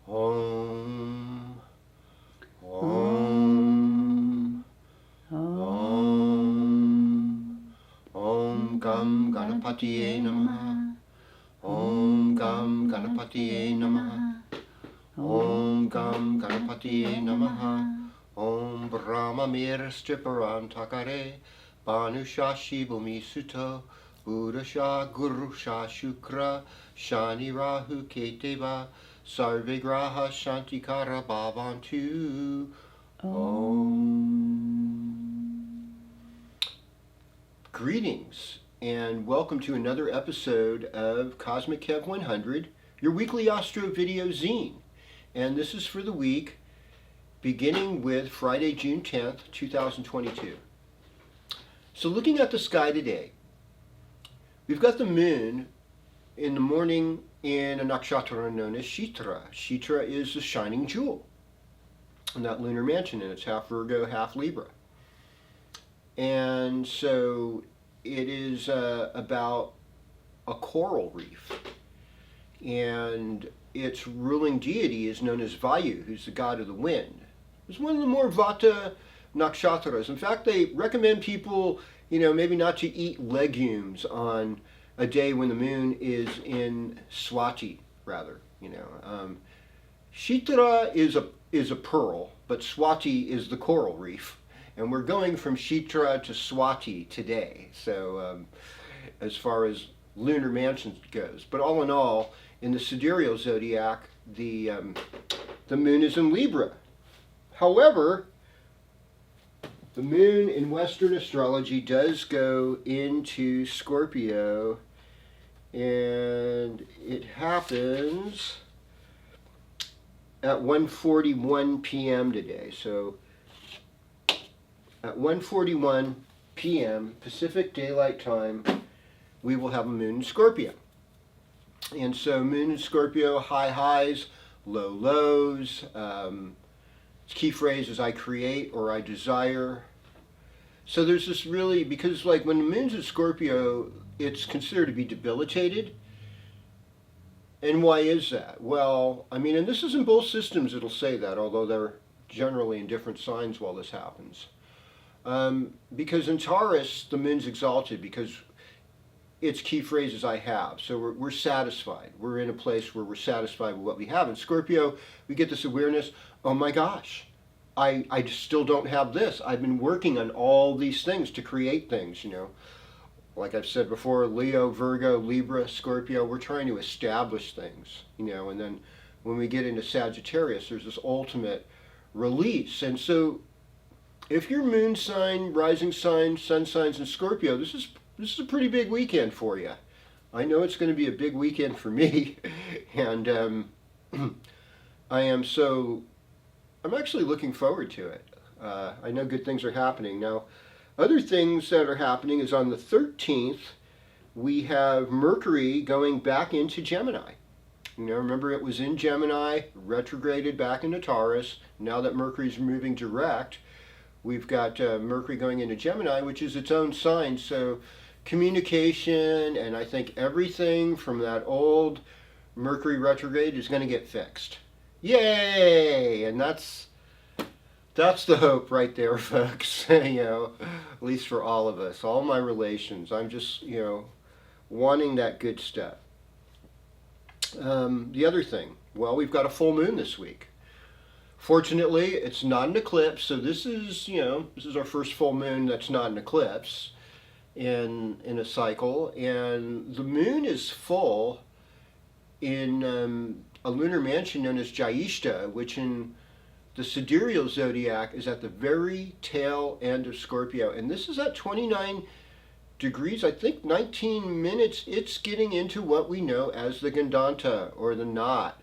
Om, Om, Om, Om Gam Ganapatiye Namaha, Om Gam Ganapatiye Namaha, Om Gam Ganapatiye Namaha, Om Brahma Mirstiparan Takare, Banushashi Bhumi Suto, Buddhasha Gurusha Shukra, Shani Rahu Keteva, Sarve Graha Shantikara Bhavantu. Om. Greetings and welcome to another episode of KozmicKev 100, your weekly astro video zine. And this is for the week beginning with Friday, June 10th, 2022. So looking at the sky today, we've got the moon in the morning in a nakshatra known as Shitra. Shitra is the shining jewel in that lunar mansion, and it's half Virgo, half Libra. And so it is about a coral reef. And its ruling deity is known as Vayu, who's the god of the wind. It's one of the more Vata nakshatras. In fact, they recommend people, maybe not to eat legumes on a day when the moon is in Swati, rather. Shitra is a pearl, but Swati is the coral reef. And we're going from Shitra to Swati today. So as far as lunar mansions goes. But all in all, in the sidereal zodiac, the moon is in Libra. However, the moon in Western astrology does go into Scorpio, and it happens at 1:41 p.m. today. So at 1:41 p.m. Pacific Daylight Time, we will have a moon in Scorpio. And so moon in Scorpio, high highs, low lows. Key phrase is I create or I desire. So there's this really, because like when the moon's in Scorpio, it's considered to be debilitated. And why is that? Well, and this is in both systems it'll say that, although they're generally in different signs while this happens. Because in Taurus, the moon's exalted because its key phrase is I have. So we're satisfied. We're in a place where we're satisfied with what we have. In Scorpio, we get this awareness, oh my gosh, I still don't have this. I've been working on all these things to create things, Like I've said before, Leo, Virgo, Libra, Scorpio, we're trying to establish things, and then when we get into Sagittarius, there's this ultimate release. And so if your moon sign, rising sign, sun signs in Scorpio, this is a pretty big weekend for you. I know it's going to be a big weekend for me, and I'm actually looking forward to it. I know good things are happening. Now, other things that are happening is on the 13th, we have Mercury going back into Gemini. Remember it was in Gemini, retrograded back into Taurus. Now that Mercury's moving direct, we've got Mercury going into Gemini, which is its own sign. So communication and I think everything from that old Mercury retrograde is going to get fixed. Yay! And that's the hope right there, folks. At least for all of us, all my relations. I'm just, wanting that good stuff. The other thing, well, we've got a full moon this week. Fortunately, it's not an eclipse, so this is our first full moon that's not an eclipse in a cycle, and the moon is full in a lunar mansion known as Jyestha, which in the sidereal zodiac is at the very tail end of Scorpio, and this is at 29 degrees, I think 19 minutes. It's getting into what we know as the Gandanta, or the knot.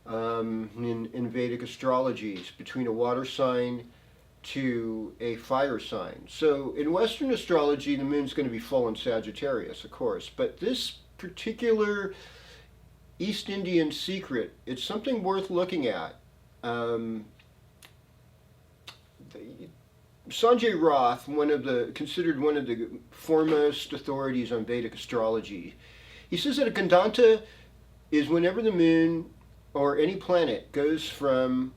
In Vedic astrology, between a water sign to a fire sign. So in Western astrology, the moon's going to be full in Sagittarius, of course, but this particular East Indian secret, it's something worth looking at. Sanjay Roth, considered one of the foremost authorities on Vedic astrology, he says that a Gandanta is whenever the moon or any planet goes from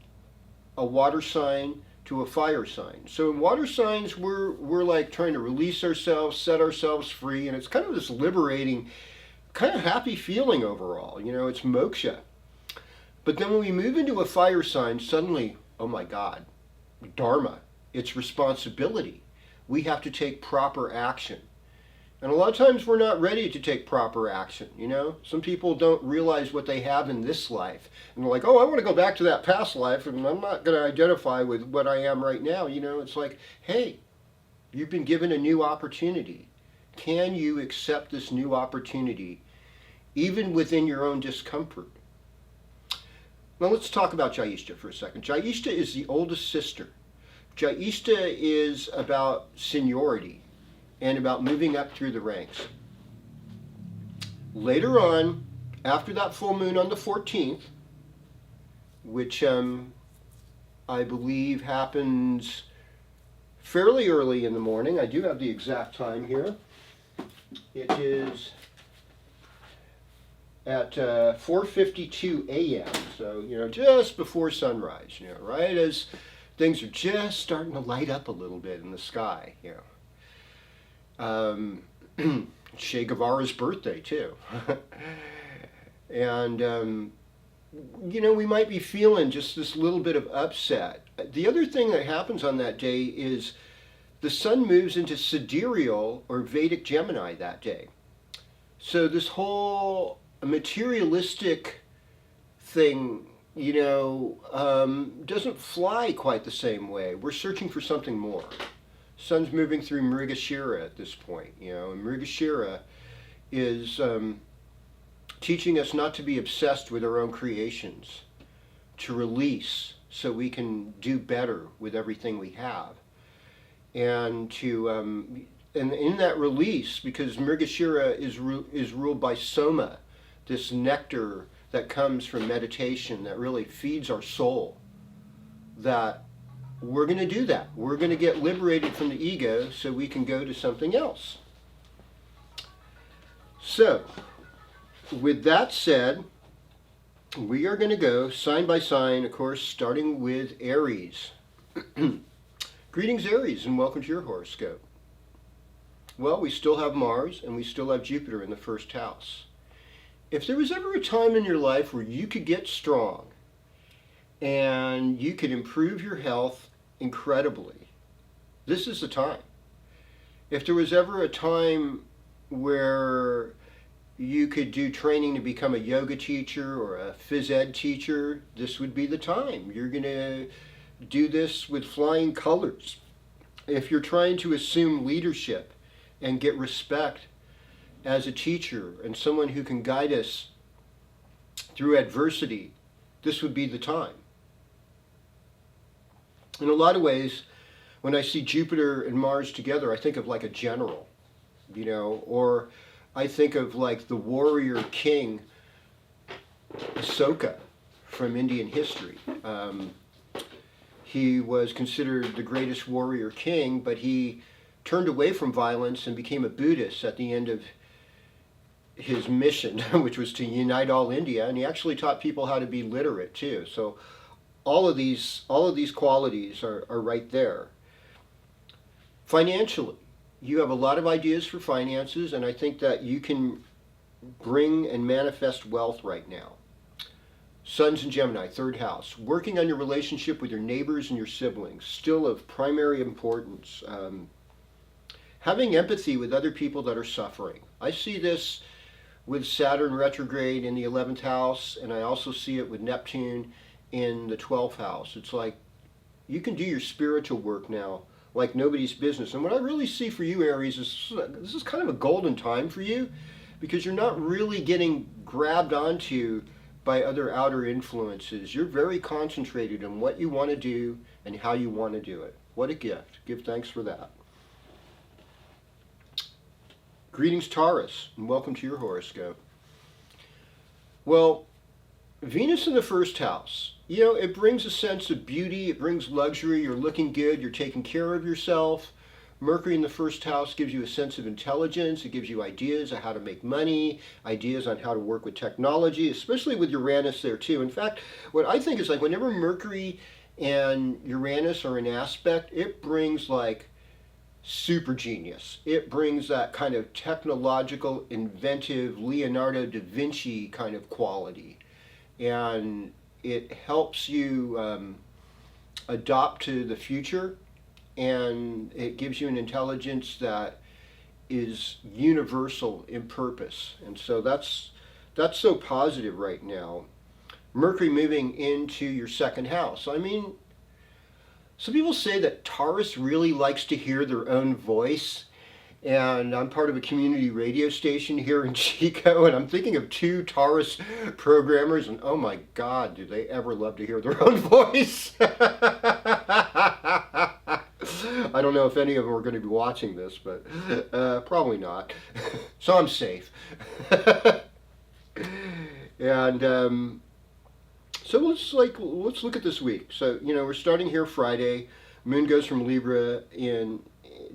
a water sign to a fire sign. So in water signs, we're like trying to release ourselves, set ourselves free, and it's kind of this liberating, kind of happy feeling overall. You know, it's moksha. But then when we move into a fire sign, suddenly, oh my God, dharma, it's responsibility. We have to take proper action. And a lot of times we're not ready to take proper action, you know? Some people don't realize what they have in this life. And they're like, oh, I want to go back to that past life, and I'm not going to identify with what I am right now. You know, it's like, hey, you've been given a new opportunity. Can you accept this new opportunity, even within your own discomfort? Now let's talk about Jyestha for a second. Jyestha is the oldest sister. Jyestha is about seniority and about moving up through the ranks. Later on, after that full moon on the 14th, which I believe happens fairly early in the morning. I do have the exact time here. It is at 4:52 a.m. So, you know, just before sunrise, you know, right as things are just starting to light up a little bit in the sky, you know. Che Guevara's birthday too. And you know, we might be feeling just this little bit of upset. The other thing that happens on that day is the sun moves into sidereal or Vedic Gemini that day. So this whole materialistic thing, you know, doesn't fly quite the same way. We're searching for something more. Sun's moving through Mrigashira at this point, you know, and Mrigashira is teaching us not to be obsessed with our own creations, to release so we can do better with everything we have. And to, and in that release, because Mrigashira is ruled by Soma, this nectar that comes from meditation that really feeds our soul, that we're going to do that. We're going to get liberated from the ego so we can go to something else. So, with that said, we are going to go sign by sign, of course, starting with Aries. Greetings, Aries, and welcome to your horoscope. Well, we still have Mars and we still have Jupiter in the first house. If there was ever a time in your life where you could get strong and you could improve your health incredibly, this is the time. If there was ever a time where you could do training to become a yoga teacher or a phys ed teacher, this would be the time. You're going to do this with flying colors. If you're trying to assume leadership and get respect as a teacher and someone who can guide us through adversity, this would be the time. In a lot of ways, when I see Jupiter and Mars together, I think of like a general, you know, or I think of like the warrior king Ashoka from Indian history. He was considered the greatest warrior king, but he turned away from violence and became a Buddhist at the end of his mission, which was to unite all India, and he actually taught people how to be literate too. So all of these qualities are right there. Financially, you have a lot of ideas for finances, and I think that you can bring and manifest wealth right now. Sun's in Gemini, third house. Working on your relationship with your neighbors and your siblings, still of primary importance. Having empathy with other people that are suffering. I see this with Saturn retrograde in the 11th house, and I also see it with Neptune in the 12th house. It's like you can do your spiritual work now like nobody's business. And what I really see for you, Aries, is this is kind of a golden time for you, because you're not really getting grabbed onto by other outer influences. You're very concentrated on what you want to do and how you want to do it. What a gift. Give thanks for that. Greetings, Taurus, and welcome to your horoscope. Well, Venus in the first house, you know, it brings a sense of beauty, it brings luxury, you're looking good, you're taking care of yourself, Mercury in the first house gives you a sense of intelligence. It gives you ideas on how to make money, ideas on how to work with technology, especially with Uranus there too. In fact, what I think is like whenever Mercury and Uranus are in aspect, it brings like super genius. It brings that kind of technological, inventive, Leonardo da Vinci kind of quality. And it helps you adopt to the future, and it gives you an intelligence that is universal in purpose. And so that's so positive right now. Mercury moving into your second house. I mean, some people say that Taurus really likes to hear their own voice, and I'm part of a community radio station here in Chico, and I'm thinking of 2 Taurus programmers, and oh my God, do they ever love to hear their own voice. I don't know if any of them are going to be watching this, but probably not. So I'm safe. And so let's look at this week. So we're starting here Friday. Moon goes from Libra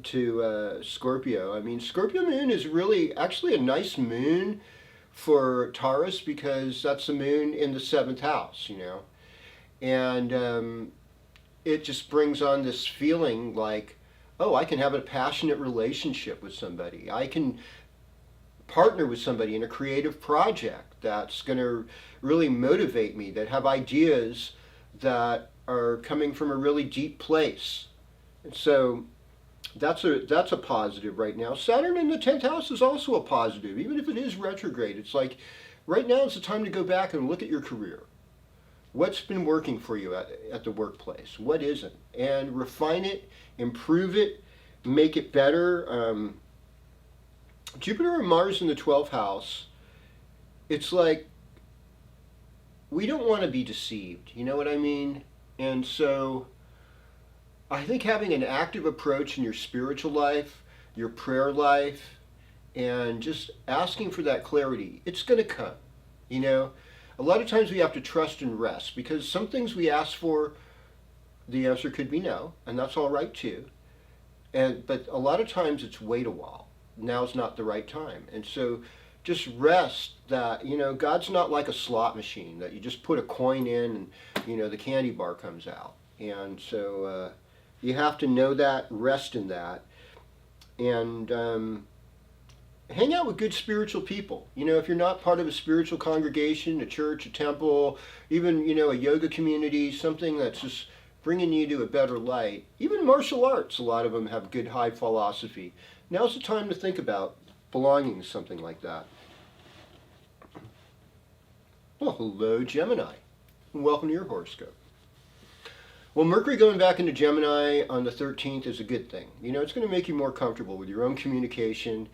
to Scorpio. I mean, Scorpio moon is really actually a nice moon for Taurus because that's the moon in the 7th house, and it just brings on this feeling like, oh, I can have a passionate relationship with somebody. I can partner with somebody in a creative project that's going to really motivate me, that have ideas that are coming from a really deep place. And so that's a positive right now. Saturn in the 10th house is also a positive, even if it is retrograde. It's like right now is the time to go back and look at your career. What's been working for you at the workplace? What isn't? And refine it, improve it, make it better. Jupiter and Mars in the 12th house, it's like we don't want to be deceived, you know what I mean? And so I think having an active approach in your spiritual life, your prayer life, and just asking for that clarity, it's going to come, A lot of times we have to trust and rest because some things we ask for, the answer could be no, and that's all right too. But a lot of times it's wait a while. Now's not the right time. And so just rest that, God's not like a slot machine that you just put a coin in and, the candy bar comes out. And so you have to know that, rest in that, and hang out with good spiritual people. If you're not part of a spiritual congregation, a church, a temple, even, a yoga community, something that's just bringing you to a better light. Even martial arts, a lot of them have good high philosophy. Now's the time to think about belonging to something like that. Well, hello, Gemini. Welcome to your horoscope. Well, Mercury going back into Gemini on the 13th is a good thing. It's going to make you more comfortable with your own communication,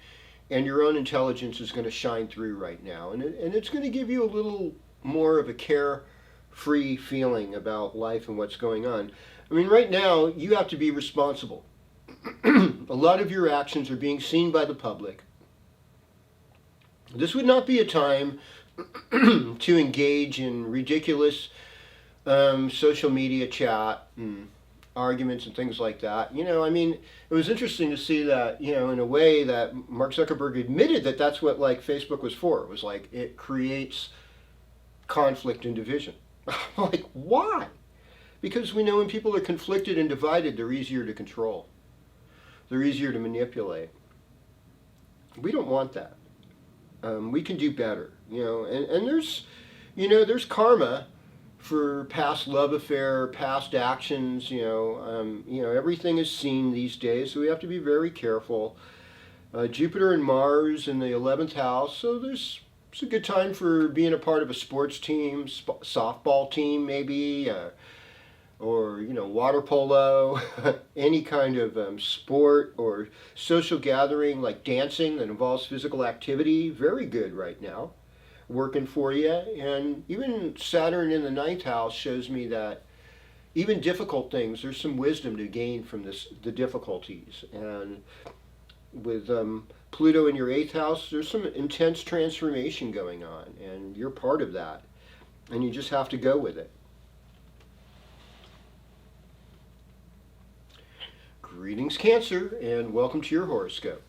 and your own intelligence is going to shine through right now. And it's going to give you a little more of a carefree feeling about life and what's going on. I mean, right now, you have to be responsible. A lot of your actions are being seen by the public. This would not be a time to engage in ridiculous social media chat and arguments and things like that. It was interesting to see that, in a way that Mark Zuckerberg admitted that that's what Facebook was for. It was like it creates conflict and division. I'm like, why? Because we know when people are conflicted and divided, they're easier to control. They're easier to manipulate. We don't want that. We can do better, and there's karma for past love affair, past actions, everything is seen these days, so we have to be very careful. Jupiter and Mars in the 11th house, so it's a good time for being a part of a sports team, softball team maybe, or water polo, any kind of sport or social gathering like dancing that involves physical activity. Very good right now, working for you. And even Saturn in the 9th house shows me that even difficult things, there's some wisdom to gain from the difficulties. And with Pluto in your 8th house, there's some intense transformation going on, and you're part of that, and you just have to go with it. Greetings, Cancer, and welcome to your horoscope.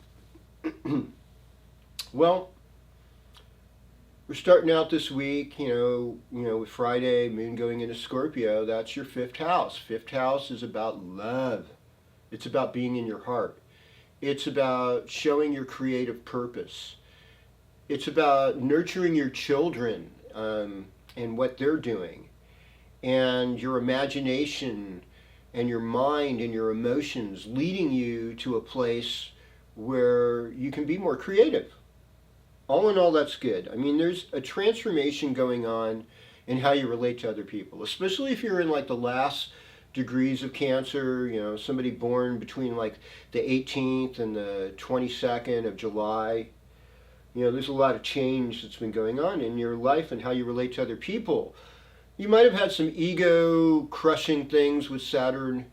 Well, we're starting out this week, with Friday, moon going into Scorpio. That's your fifth house. Fifth house is about love. It's about being in your heart. It's about showing your creative purpose. It's about nurturing your children and what they're doing, and your imagination and your mind and your emotions leading you to a place where you can be more creative. All in all, that's good. I mean, there's a transformation going on in how you relate to other people, especially if you're in like the last degrees of Cancer, somebody born between like the 18th and the 22nd of July. There's a lot of change that's been going on in your life and how you relate to other people. You might have had some ego-crushing things with Saturn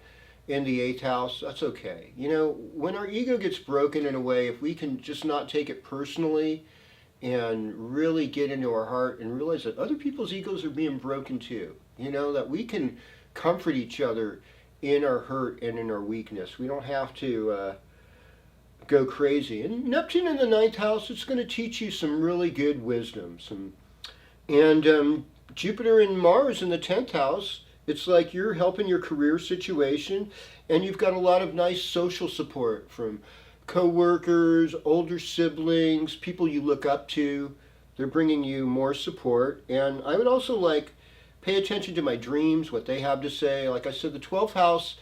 in the 8th house. That's okay. When our ego gets broken in a way, if we can just not take it personally and really get into our heart and realize that other people's egos are being broken too. That we can comfort each other in our hurt and in our weakness. We don't have to go crazy. And Neptune in the 9th house, it's going to teach you some really good wisdom. Jupiter and Mars in the 10th house, it's like you're helping your career situation, and you've got a lot of nice social support from co-workers, older siblings, people you look up to. They're bringing you more support. And I would also pay attention to my dreams, what they have to say. Like I said, the 12th house,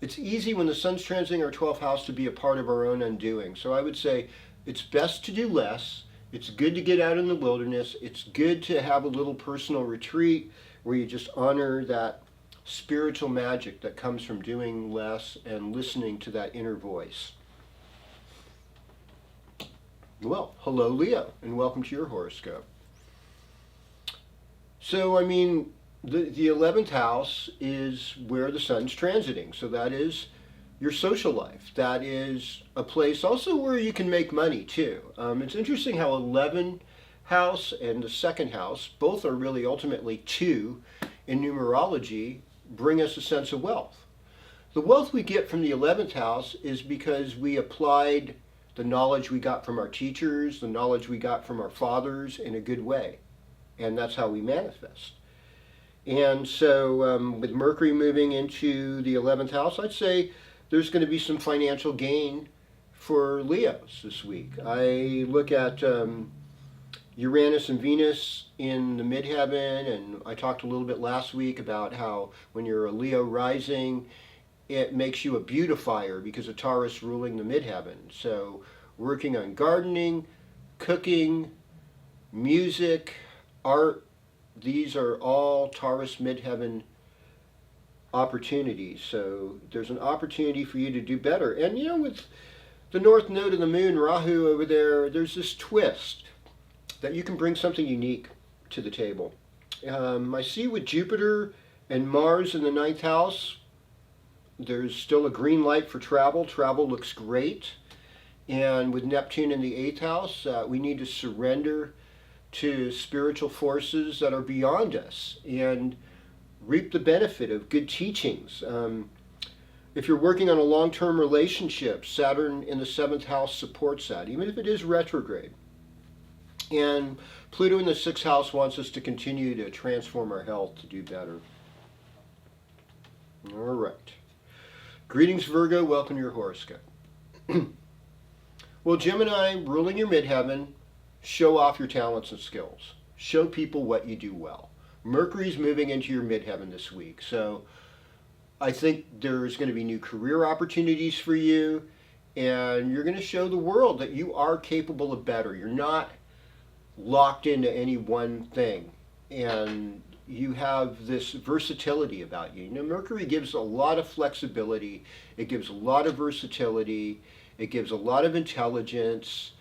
it's easy when the sun's transiting our 12th house to be a part of our own undoing. So I would say it's best to do less. It's good to get out in the wilderness. It's good to have a little personal retreat where you just honor that spiritual magic that comes from doing less and listening to that inner voice. Well, hello Leo, and welcome to your horoscope. So, the 11th house is where the sun's transiting. So that is your social life. That is a place also where you can make money too. It's interesting how 11th house and the 2nd house, both are really ultimately 2 in numerology, bring us a sense of wealth. The wealth we get from the 11th house is because we applied the knowledge we got from our teachers, the knowledge we got from our fathers in a good way. And that's how we manifest. And so with Mercury moving into the 11th house, I'd say there's going to be some financial gain for Leos this week. I look at Uranus and Venus in the midheaven, and I talked a little bit last week about how when you're a Leo rising, it makes you a beautifier because of Taurus ruling the midheaven. So working on gardening, cooking, music, art, these are all Taurus midheaven opportunities. So there's an opportunity for you to do better. And with the north node of the moon, Rahu over there, there's this twist that you can bring something unique to the table. I see with Jupiter and Mars in the 9th house, there's still a green light for travel. Travel looks great. And with Neptune in the 8th house, we need to surrender to spiritual forces that are beyond us and reap the benefit of good teachings. If you're working on a long-term relationship, Saturn in the 7th house supports that, even if it is retrograde. And Pluto in the 6th house wants us to continue to transform our health to do better. All right. Greetings, Virgo. Welcome to your horoscope. Well, Gemini, ruling your midheaven, show off your talents and skills. Show people what you do well. Mercury's moving into your midheaven this week, so I think there's going to be new career opportunities for you, and you're going to show the world that you are capable of better. You're not locked into any one thing, and you have this versatility about you. Mercury gives a lot of flexibility. It gives a lot of versatility. It gives a lot of intelligence,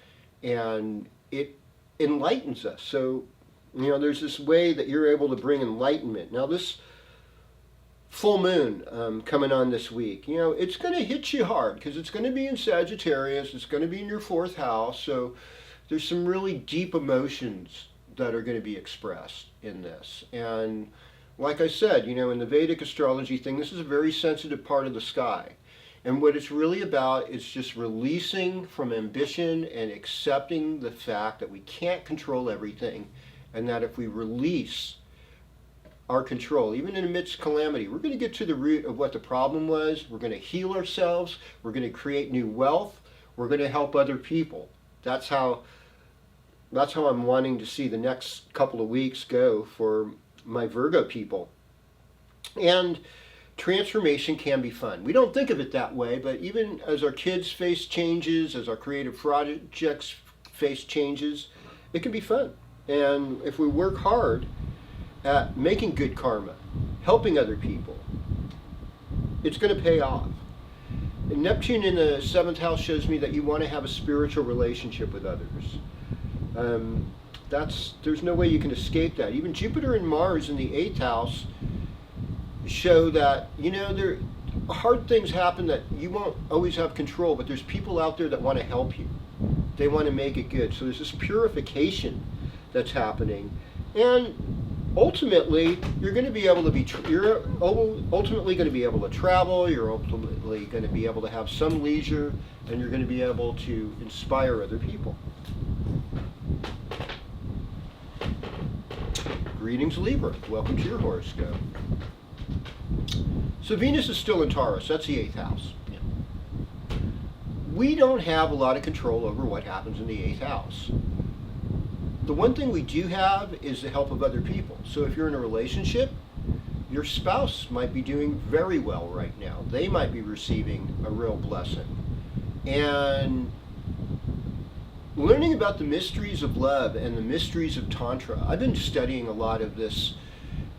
and it enlightens us. So, there's this way that you're able to bring enlightenment. Now, this full moon coming on this week, it's going to hit you hard because it's going to be in Sagittarius. It's going to be in your 4th house. So there's some really deep emotions that are going to be expressed in this. And like I said, in the Vedic astrology thing, this is a very sensitive part of the sky. And what it's really about is just releasing from ambition and accepting the fact that we can't control everything, and that if we release our control, even in amidst calamity, we're going to get to the root of what the problem was. We're going to heal ourselves. We're going to create new wealth. We're going to help other people. That's how I'm wanting to see the next couple of weeks go for my Virgo people. And transformation can be fun. We don't think of it that way, but even as our kids face changes, as our creative projects face changes, it can be fun. And if we work hard at making good karma, helping other people, it's going to pay off. And Neptune in the 7th house shows me that you want to have a spiritual relationship with others. There's no way you can escape that. Even Jupiter and Mars in the 8th house show that, hard things happen that you won't always have control, but there's people out there that want to help you. They want to make it good. So there's this purification that's happening. And ultimately, you're going to be able to you're ultimately going to be able to travel, you're ultimately going to be able to have some leisure, and you're going to be able to inspire other people. Greetings, Libra. Welcome to your horoscope. So Venus is still in Taurus. That's the 8th house. Yeah. We don't have a lot of control over what happens in the 8th house. The one thing we do have is the help of other people. So if you're in a relationship, your spouse might be doing very well right now. They might be receiving a real blessing. And learning about the mysteries of love and the mysteries of Tantra. I've been studying a lot of this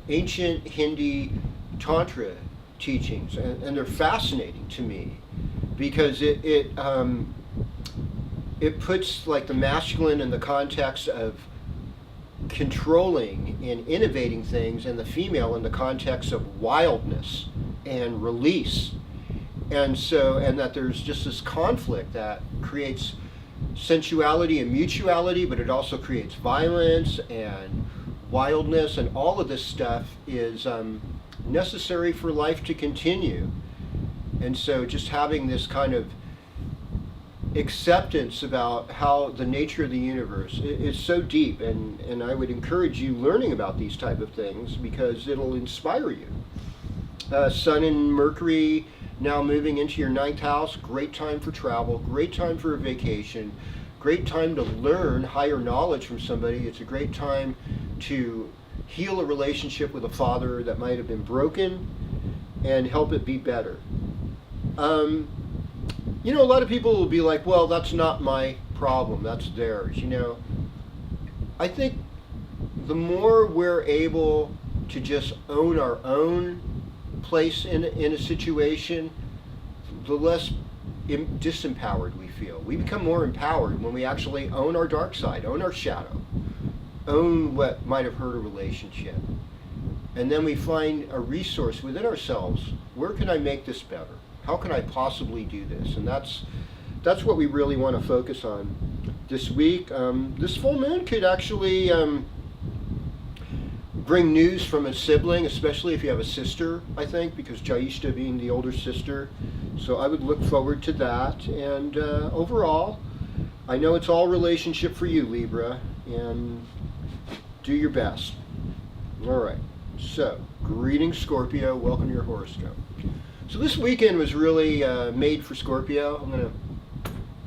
ancient Hindi Tantra teachings, and they're fascinating to me because it puts like the masculine in the context of controlling and innovating things, and the female in the context of wildness and release. And that there's just this conflict that creates sensuality and mutuality, but it also creates violence and wildness, and all of this stuff is necessary for life to continue. And so just having this kind of acceptance about how the nature of the universe is so deep, and I would encourage you learning about these type of things because it'll inspire you. Sun and Mercury now moving into your 9th house. Great time for travel, great time for a vacation, great time to learn higher knowledge from somebody. It's a great time to heal a relationship with a father that might have been broken and help it be better. A lot of people will be like, well, that's not my problem, that's theirs. I think the more we're able to just own our own place in a situation, the less disempowered we feel. We become more empowered when we actually own our dark side, own our shadow, own what might have hurt a relationship. And then we find a resource within ourselves. Where can I make this better? How can I possibly do this? And that's what we really want to focus on this week. This full moon could actually bring news from a sibling, especially if you have a sister, I think, because Jyestha being the older sister. So I would look forward to that. And overall, I know it's all relationship for you, Libra, and do your best. All right. So, greetings, Scorpio. Welcome to your horoscope. So this weekend was really made for Scorpio.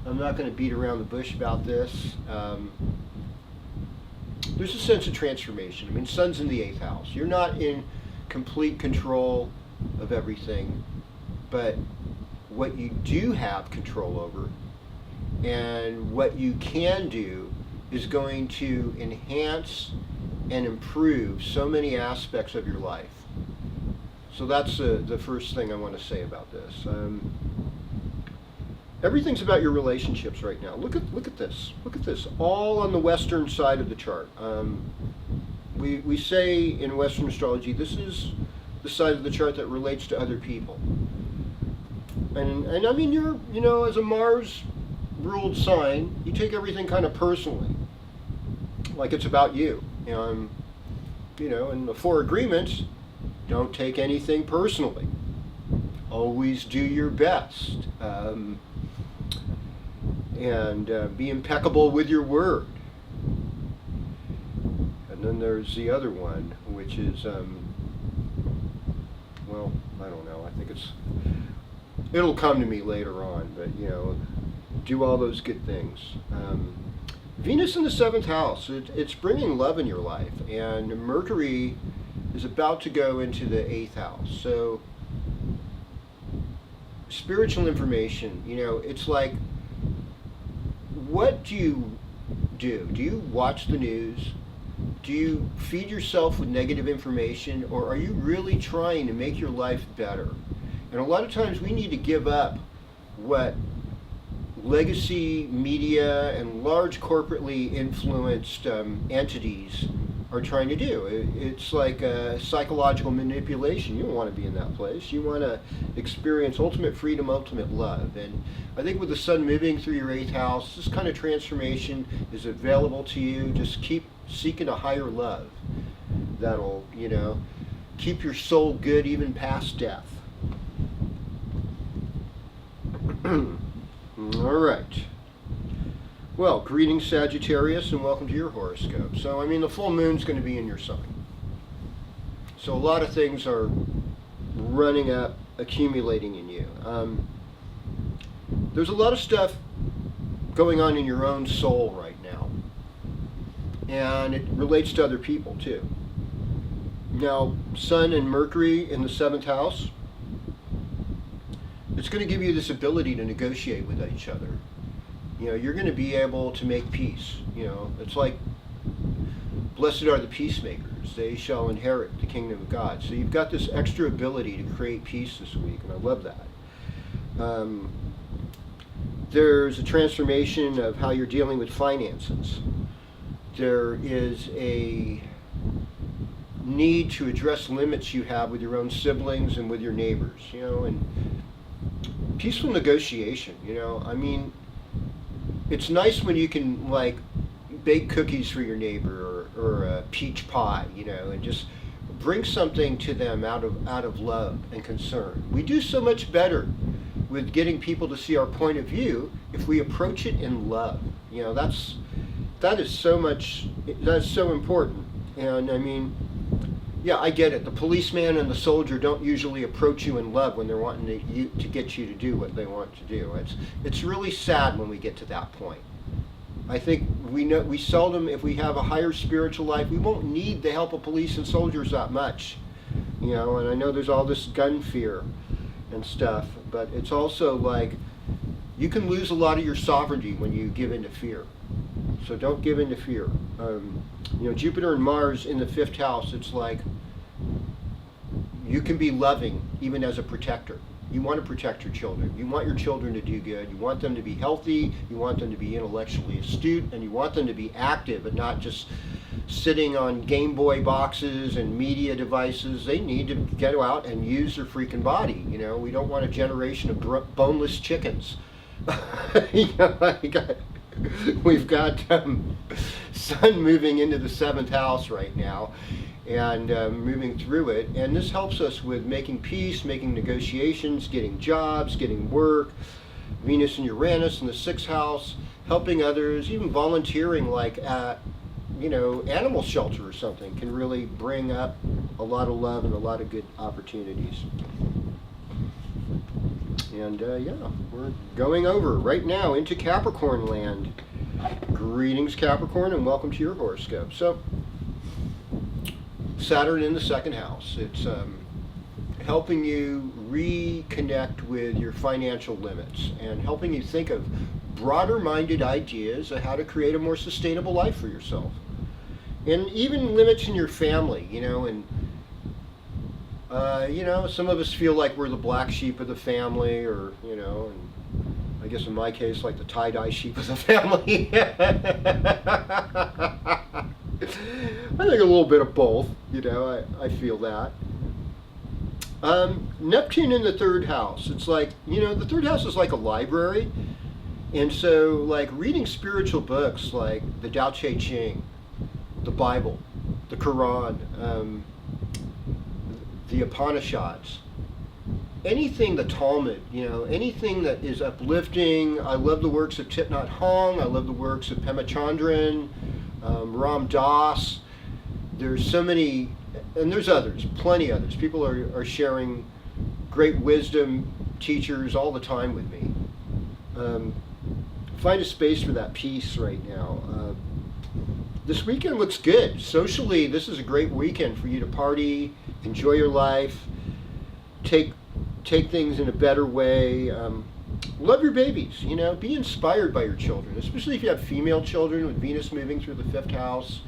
I'm not going to beat around the bush about this. There's a sense of transformation. I mean, Sun's in the 8th house. You're not in complete control of everything, but what you do have control over and what you can do is going to enhance and improve so many aspects of your life. So that's the first thing I want to say about this. Everything's about your relationships right now. Look at this. Look at this. All on the western side of the chart. We say in Western astrology, this is the side of the chart that relates to other people. And I mean, you're, as a Mars ruled sign, you take everything kind of personally, like it's about you. And the 4 agreements, don't take anything personally. always do your best, and be impeccable with your word. And then there's the other one, which is, well, I don't know, I think it'll come to me later on, but, you know, do all those good things. Venus in the 7th house, it's bringing love in your life, and Mercury is about to go into the 8th house. So, spiritual information, you know, it's like, what do you do? Do you watch the news? Do you feed yourself with negative information, or are you really trying to make your life better? And a lot of times we need to give up what legacy media and large corporately influenced entities are trying to do. It's like psychological manipulation. You don't want to be in that place. You want to experience ultimate freedom, ultimate love. And I think with the sun moving through your 8th house, this kind of transformation is available to you. Just keep seeking a higher love that'll, you know, keep your soul good even past death. All right. Well, greetings Sagittarius, and welcome to your horoscope. So, I mean, the full moon's going to be in your sign. So a lot of things are running up, accumulating in you. There's a lot of stuff going on in your own soul right now. And it relates to other people, too. Now, Sun and Mercury in the 7th house, it's going to give you this ability to negotiate with each other. You know, you're going to be able to make peace. You know, it's like, blessed are the peacemakers, they shall inherit the kingdom of God. So you've got this extra ability to create peace this week, and I love that. There's a transformation of how you're dealing with finances. There is a need to address limits you have with your own siblings and with your neighbors, you know, and peaceful negotiation, you know. I mean, it's nice when you can, like, bake cookies for your neighbor, or a peach pie, you know, and just bring something to them out of love and concern. We do so much better with getting people to see our point of view if we approach it in love. You know, that is so important. And I mean, yeah, I get it. The policeman and the soldier don't usually approach you in love when they're wanting to get you to do what they want to do. It's really sad when we get to that point. I think we seldom, if we have a higher spiritual life, we won't need the help of police and soldiers that much. You know, and I know there's all this gun fear and stuff, but it's also like, you can lose a lot of your sovereignty when you give in to fear. So don't give in to fear. You know, Jupiter and Mars in the 5th house, it's like, you can be loving even as a protector. You want to protect your children. You want your children to do good. You want them to be healthy. You want them to be intellectually astute. And you want them to be active and not just sitting on Game Boy boxes and media devices. They need to get out and use their freaking body. You know, we don't want a generation of boneless chickens. You know, we've got Sun moving into the 7th house right now, and moving through it, and this helps us with making peace, making negotiations, getting jobs, getting work. Venus and Uranus in the 6th house, helping others, even volunteering, like at, you know, animal shelter or something, can really bring up a lot of love and a lot of good opportunities. And yeah, we're going over right now into Capricorn land. Greetings Capricorn, and welcome to your horoscope. So, Saturn in the 2nd house. It's helping you reconnect with your financial limits and helping you think of broader-minded ideas of how to create a more sustainable life for yourself. And even limits in your family, you know, and you know, some of us feel like we're the black sheep of the family, or, you know, and I guess in my case, like the tie-dye sheep of the family. I think a little bit of both, you know, I feel that. Neptune in the 3rd house. It's like, you know, the 3rd house is like a library. And so, like, reading spiritual books like the Tao Te Ching, the Bible, the Quran, the Upanishads, anything the Talmud, anything that is uplifting. I love the works of Thich Nhat Hanh. I love the works of Pema Chandran, Ram Dass. There's so many, and there's others, plenty others. People are sharing great wisdom teachers all the time with me. Find a space for that peace right now. This weekend looks good. Socially, this is a great weekend for you to party, enjoy your life, take things in a better way. Love your babies, be inspired by your children, especially if you have female children with Venus moving through the 5th house.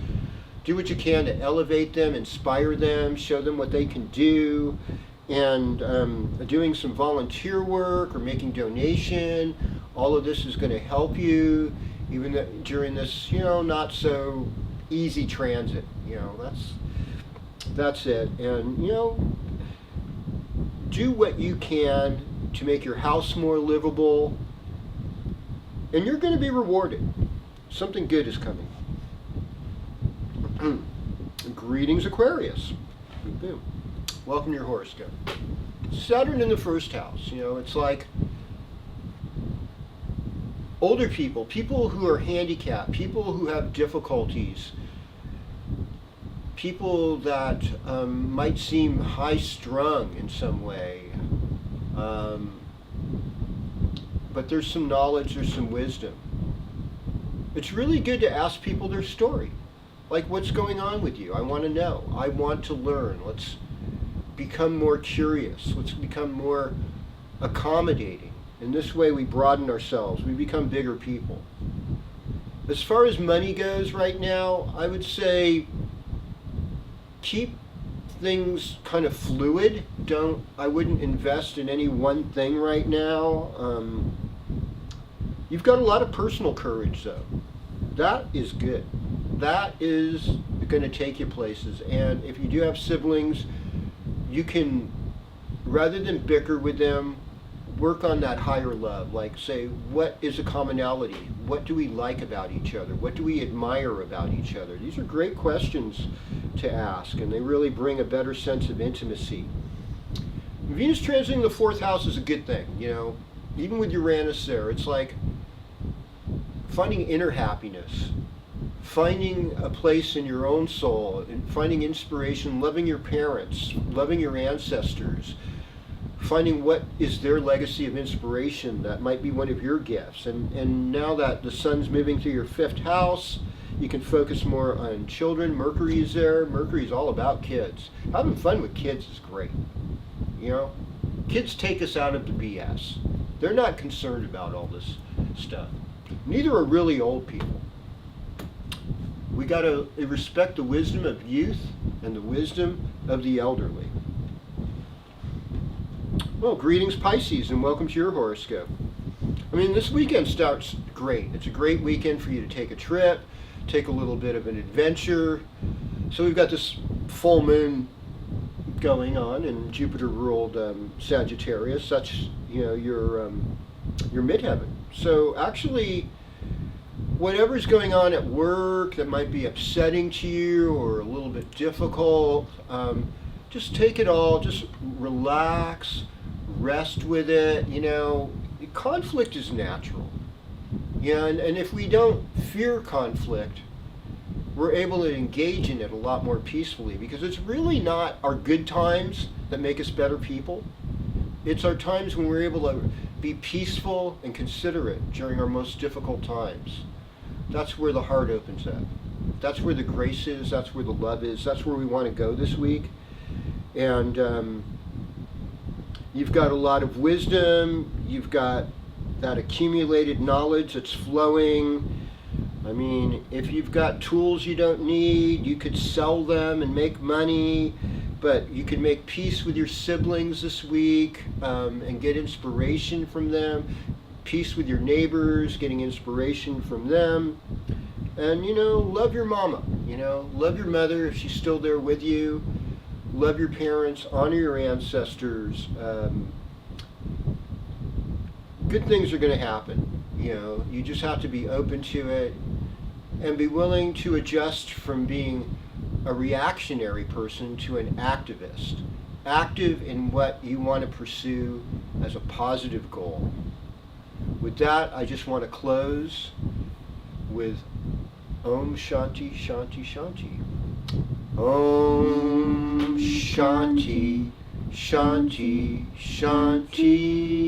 Do what you can to elevate them, inspire them, show them what they can do, and doing some volunteer work or making donation. All of this is going to help you, even during this, not so easy transit. That's it. And, do what you can to make your house more livable, and you're going to be rewarded. Something good is coming. Greetings, Aquarius. Boom. Welcome to your horoscope. Saturn in the 1st house. It's like older people who are handicapped, people who have difficulties, people that might seem high-strung in some way. But there's some knowledge, there's some wisdom. It's really good to ask people their story. Like, what's going on with you? I want to know. I want to learn. Let's become more curious. Let's become more accommodating. In this way, we broaden ourselves. We become bigger people. As far as money goes right now, I would say keep things kind of fluid. I wouldn't invest in any one thing right now. You've got a lot of personal courage, though. That is good. That is going to take you places. And if you do have siblings, you can, rather than bicker with them, work on that higher love. Like, say, what is a commonality? What do we like about each other? What do we admire about each other? These are great questions to ask, and they really bring a better sense of intimacy. Venus transiting the 4th house is a good thing, Even with Uranus there, it's like finding inner happiness, finding a place in your own soul, and finding inspiration, loving your parents, loving your ancestors, finding what is their legacy of inspiration that might be one of your gifts. And now that the sun's moving through your 5th house, you can focus more on children. Mercury is there. Mercury is all about kids. Having fun with kids is great. Kids take us out of the BS. They're not concerned about all this stuff. Neither are really old people. We got to respect the wisdom of youth and the wisdom of the elderly. Well, greetings, Pisces, and welcome to your horoscope. This weekend starts great. It's a great weekend for you to take a trip, take a little bit of an adventure. So we've got this full moon going on in Jupiter-ruled Sagittarius. That's, your midheaven. So actually, whatever's going on at work that might be upsetting to you or a little bit difficult, just take it all, just relax, rest with it. Conflict is natural. And if we don't fear conflict, we're able to engage in it a lot more peacefully, because it's really not our good times that make us better people. It's our times when we're able to be peaceful and considerate during our most difficult times. That's where the heart opens up. That's where the grace is. That's where the love is. That's where we want to go this week. And you've got a lot of wisdom. You've got that accumulated knowledge that's flowing. If you've got tools you don't need, you could sell them and make money. But you can make peace with your siblings this week and get inspiration from them. Peace with your neighbors, getting inspiration from them. And, love your mama. Love your mother if she's still there with you. Love your parents, honor your ancestors. Good things are going to happen. You just have to be open to it and be willing to adjust from being a reactionary person to an activist. active in what you want to pursue as a positive goal. With that, I just want to close with Om Shanti Shanti Shanti. Om Shanti Shanti Shanti.